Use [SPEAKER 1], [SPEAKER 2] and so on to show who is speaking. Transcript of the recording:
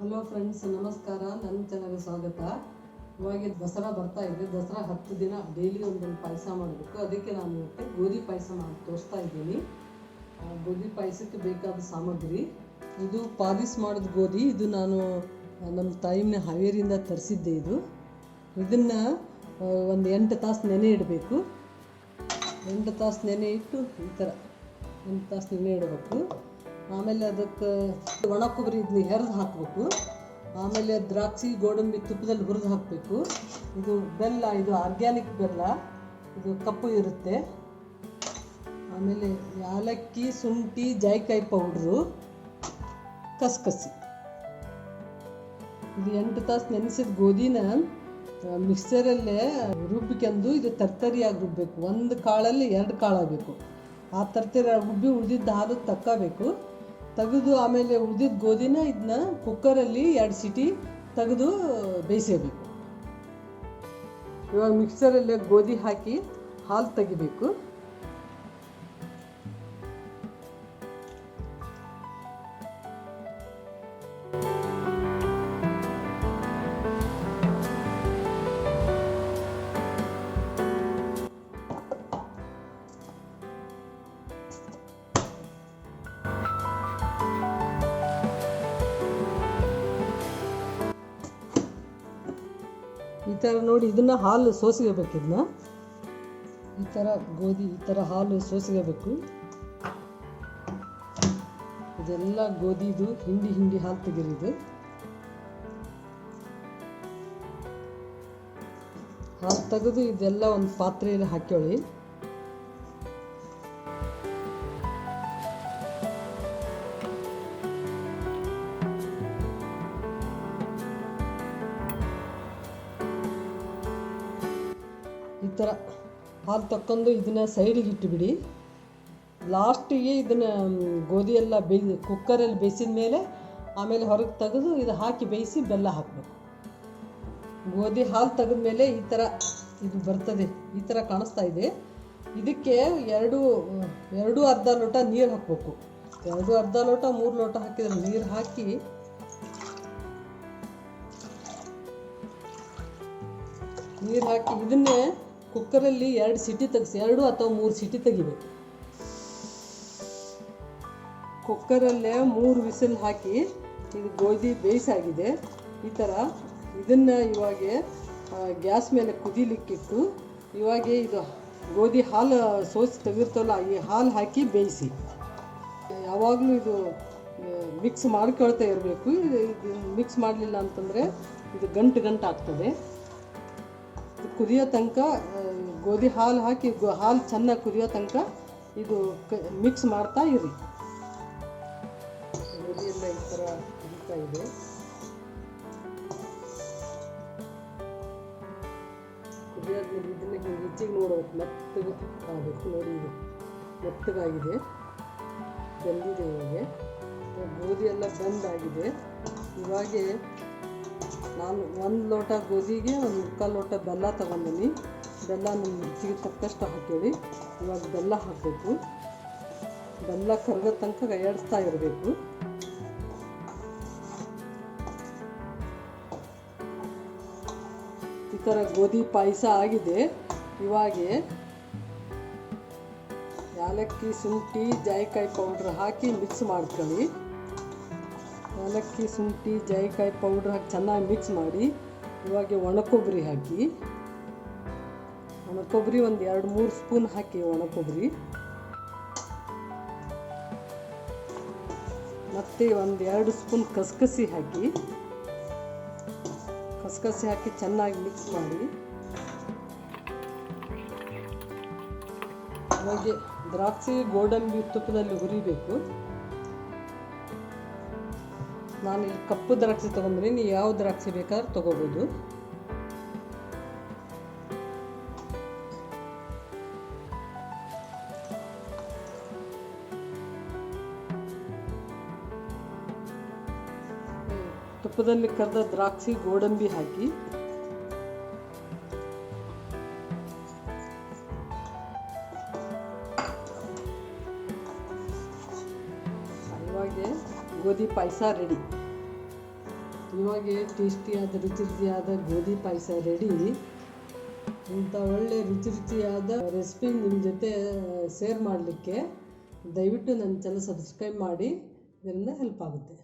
[SPEAKER 1] Hello friends, ನಮಸ್ಕಾರ. ನನ್ನ ಚಾನಲ್ಗೆ ಸ್ವಾಗತ. ಇವಾಗ ದಸರಾ ಬರ್ತಾ ಇದೆ. ದಸರಾ 10 ದಿನ ಡೈಲಿ ಒಂದೊಂದು ಪಾಯಸ ಮಾಡಬೇಕು. ಅದಕ್ಕೆ ನಾನು ಇವತ್ತು ಗೋಧಿ ಪಾಯಸ ಮಾಡಿ ತೋರಿಸ್ತಾ ಇದ್ದೀನಿ. ಗೋಧಿ ಪಾಯಸಕ್ಕೆ ಬೇಕಾದ ಸಾಮಗ್ರಿ ಇದು ಪಾಲಿಸ್ ಮಾಡಿದ ಗೋಧಿ. ಇದು ನಾನು ನಮ್ಮ ತಾಯಿನ ಹಾವೇರಿಯಿಂದ ತರಿಸಿದ್ದೆ. ಇದನ್ನು ಒಂದು 8 ತಾಸು ನೆನೆ ಇಡಬೇಕು. 8 ತಾಸು ನೆನೆ ಇಟ್ಟು ಈ ಥರ 8 ತಾಸು ನೆನೆ ಇಡಬೇಕು. ಆಮೇಲೆ ಅದಕ್ಕೆ ಒಣ ಕೊಬ್ಬರಿ ಇದನ್ನ ಹೆರೆದು ಹಾಕಬೇಕು. ಆಮೇಲೆ ದ್ರಾಕ್ಷಿ ಗೋಡಂಬಿ ತುಪ್ಪದಲ್ಲಿ ಹುರಿದು ಹಾಕಬೇಕು. ಇದು ಬೆಲ್ಲ, ಇದು ಆರ್ಗ್ಯಾನಿಕ್ ಬೆಲ್ಲ, ಇದು ಕಪ್ಪು ಇರುತ್ತೆ. ಆಮೇಲೆ ಯಾಲಕ್ಕಿ, ಶುಂಠಿ, ಜಾಯಿಕಾಯಿ ಪೌಡ್ರು, ಕಸಕಸಿ. ಇದು 8 ತಾಸು ನೆನೆಸಿದ ಗೋಧಿನ ಮಿಕ್ಸರಲ್ಲೇ ರುಬ್ಬಿಕೊಂಡು ಇದು ತರ್ತರಿಯಾಗಿ ರುಬ್ಬಬೇಕು. ಒಂದು ಕಾಳಲ್ಲಿ 2 ಕಾಳಾಗಬೇಕು. ಆ ತರ್ತರಿಯಾಗಿ ರುಬ್ಬಿ ಉಳಿದಿದ್ದ ಹಾಲು ತಕ್ಕಬೇಕು. ತೆಗೆದು ಆಮೇಲೆ ಉಳಿದಿದ್ದ ಗೋಧಿನ ಇದನ್ನ ಕುಕ್ಕರಲ್ಲಿ 2 ಸೀಟಿ ತೆಗೆದು ಬೇಯಿಸಬೇಕು. ಇವಾಗ ಮಿಕ್ಸರಲ್ಲೇ ಗೋಧಿ ಹಾಕಿ ಹಾಲು ತೆಗಿಬೇಕು. ಈ ಥರ ನೋಡಿ, ಇದನ್ನ ಹಾಲು ಸೋಸ್ಕೋಬೇಕು. ಇದನ್ನ ಈ ಥರ ಗೋಧಿ ಈ ಥರ ಹಾಲು ಸೋಸ್ಕೋಬೇಕು. ಇದೆಲ್ಲ ಗೋಧಿದು ಹಿಂಡಿ ಹಾಲು ತೆಗೀರಿದು. ಹಾಲು ತೆಗೆದು ಇದೆಲ್ಲ ಒಂದು ಪಾತ್ರೆಯಲ್ಲಿ ಹಾಕ್ಕೊಳ್ಳಿ. ಈ ಥರ ಹಾಲು ತಕ್ಕೊಂಡು ಇದನ್ನು ಸೈಡಿಗೆ ಇಟ್ಟುಬಿಡಿ. ಲಾಸ್ಟಿಗೆ ಇದನ್ನು ಗೋಧಿ ಎಲ್ಲ ಕುಕ್ಕರಲ್ಲಿ ಬೇಯಿಸಿದ ಮೇಲೆ ಆಮೇಲೆ ಹೊರಗೆ ತೆಗೆದು ಇದು ಹಾಕಿ ಬೇಯಿಸಿ ಬೆಲ್ಲ ಹಾಕಬೇಕು. ಗೋಧಿ ಹಾಲು ತೆಗೆದ ಮೇಲೆ ಈ ಥರ ಇದು ಬರ್ತದೆ. ಈ ಥರ ಕಾಣಿಸ್ತಾ ಇದೆ. ಇದಕ್ಕೆ ಎರಡು ಅರ್ಧ ಲೋಟ ನೀರು ಹಾಕಬೇಕು. 2 ಅರ್ಧ ಲೋಟ 3 ಲೋಟ ಹಾಕಿದ್ರೆ ನೀರು ಹಾಕಿ ಇದನ್ನೇ ಕುಕ್ಕರಲ್ಲಿ 2 ಸೀಟಿ ತೆಗೆಸಿ, 2 ಅಥವಾ 3 ಸೀಟಿ ತೆಗಿಬೇಕು. ಕುಕ್ಕರಲ್ಲೇ 3 ವಿಸಿಲ್ ಹಾಕಿ ಇದು ಗೋಧಿ ಬೇಯಿಸಾಗಿದೆ. ಈ ಥರ ಇದನ್ನು ಇವಾಗ ಗ್ಯಾಸ್ ಮೇಲೆ ಕುದಿಲಿಕ್ಕಿಟ್ಟು ಇವಾಗ ಇದು ಗೋಧಿ ಹಾಲು ಸೋಸಿ ತೆಗಿರ್ತಲ್ಲ, ಈ ಹಾಲು ಹಾಕಿ ಬೇಯಿಸಿ. ಯಾವಾಗಲೂ ಇದು ಮಿಕ್ಸ್ ಮಾಡ್ಕೊಳ್ತಾ ಇರಬೇಕು. ಇದು ಮಿಕ್ಸ್ ಮಾಡಲಿಲ್ಲ ಅಂತಂದರೆ ಇದು ಗಂಟು ಆಗ್ತದೆ. ಕುದಿಯೋ ತನಕ ಗೋಧಿ ಹಾಲು ಹಾಕಿ ಹಾಲು ಚೆನ್ನಾಗಿ ಕುದಿಯೋ ತನಕ ಇದು ಮಿಕ್ಸ್ ಮಾಡ್ತಾ ಇರಿ. ಗೋಧಿ ಎಲ್ಲ ಈ ಥರ ಕುದೀತಾ ಇದೆ. ಕುದಿಯೋದ್ಮೇಲೆ ಇದನ್ನ ರುಚಿಗೆ ನೋಡಬೇಕು. ಮೆತ್ತಗೆ ಆಗಬೇಕು. ನೋಡಿ, ಇದು ಮೆತ್ತಗಾಗಿದೆ, ಬೆಂದಿದೆ. ಇವಾಗ ಗೋಧಿ ಎಲ್ಲ ಬೆಂದಾಗಿದೆ. ಇವಾಗ ನಾನು 1 ಲೋಟ ಗೋಧಿಗೆ 1/4 ಲೋಟ ಬೆಲ್ಲ ತೊಗೊಂಡಿನಿ. ಬೆಲ್ಲ ನಿಮ್ಮ ರುಚಿಗೆ ತಕ್ಕಷ್ಟು ಹಾಕೇಳಿ. ಇವಾಗ ಬೆಲ್ಲ ಹಾಕಬೇಕು. ಬೆಲ್ಲ ಕರಗೋ ತನಕ ಎಡ್ಸ್ತಾ ಇರಬೇಕು. ಈ ಥರ ಗೋಧಿ ಪಾಯಸ ಆಗಿದೆ. ಇವಾಗ ಯಾಲಕ್ಕಿ, ಶುಂಠಿ, ಜಾಯಿಕಾಯಿ ಪೌಡ್ರ್ ಹಾಕಿ ಮಿಕ್ಸ್ ಮಾಡ್ಕೊಳ್ಳಿ. ಯಾಲಕ್ಕಿ, ಶುಂಠಿ, ಜಾಯಿಕಾಯಿ ಪೌಡ್ರ್ ಹಾಕಿ ಚೆನ್ನಾಗಿ ಮಿಕ್ಸ್ ಮಾಡಿ. ಇವಾಗ ಒಣ ಕೊಬ್ಬರಿ ಹಾಕಿ. ಒಣ ಕೊಬ್ಬರಿ ಒಂದು 2-3 ಸ್ಪೂನ್ ಹಾಕಿ. ಒಣ ಕೊಬ್ಬರಿ ಮತ್ತು ಒಂದು 2 ಸ್ಪೂನ್ ಕಸಕಸಿ ಹಾಕಿ. ಕಸಕಸಿ ಹಾಕಿ ಚೆನ್ನಾಗಿ ಮಿಕ್ಸ್ ಮಾಡಿ. ಇವಾಗ ದ್ರಾಕ್ಷಿ ಗೋಡಂಬಿ ತುಪ್ಪದಲ್ಲಿ ಹುರಿಬೇಕು. ನಾನು ಇಲ್ಲಿ ಕಪ್ಪು ದ್ರಾಕ್ಷಿ ತೊಗೊಂಡ್ರೆ ನೀವು ಯಾವ ದ್ರಾಕ್ಷಿ ಬೇಕಾದ್ರೂ ತೊಗೋಬೋದು. ತುಪ್ಪದಲ್ಲಿ ಕರೆದ ದ್ರಾಕ್ಷಿ ಗೋಡಂಬಿ ಹಾಕಿ. ಇವಾಗ ಗೋಧಿ ಪಾಯಸ ರೆಡಿ. ಇವಾಗೆ ಟೇಸ್ಟಿಯಾದ ರುಚಿಯಾದ ಗೋಧಿ ಪಾಯಸ ರೆಡಿ. ಇಂಥ ಒಳ್ಳೆ ರುಚಿಯಾದ ರೆಸಿಪಿ ನಿಮ್ಮ ಜೊತೆ ಶೇರ್ ಮಾಡಲಿಕ್ಕೆ ದಯವಿಟ್ಟು ನನ್ನ ಚಾನಲ್ ಸಬ್ಸ್ಕ್ರೈಬ್ ಮಾಡಿ, ಇದರಿಂದ ಹೆಲ್ಪ್ ಆಗುತ್ತೆ.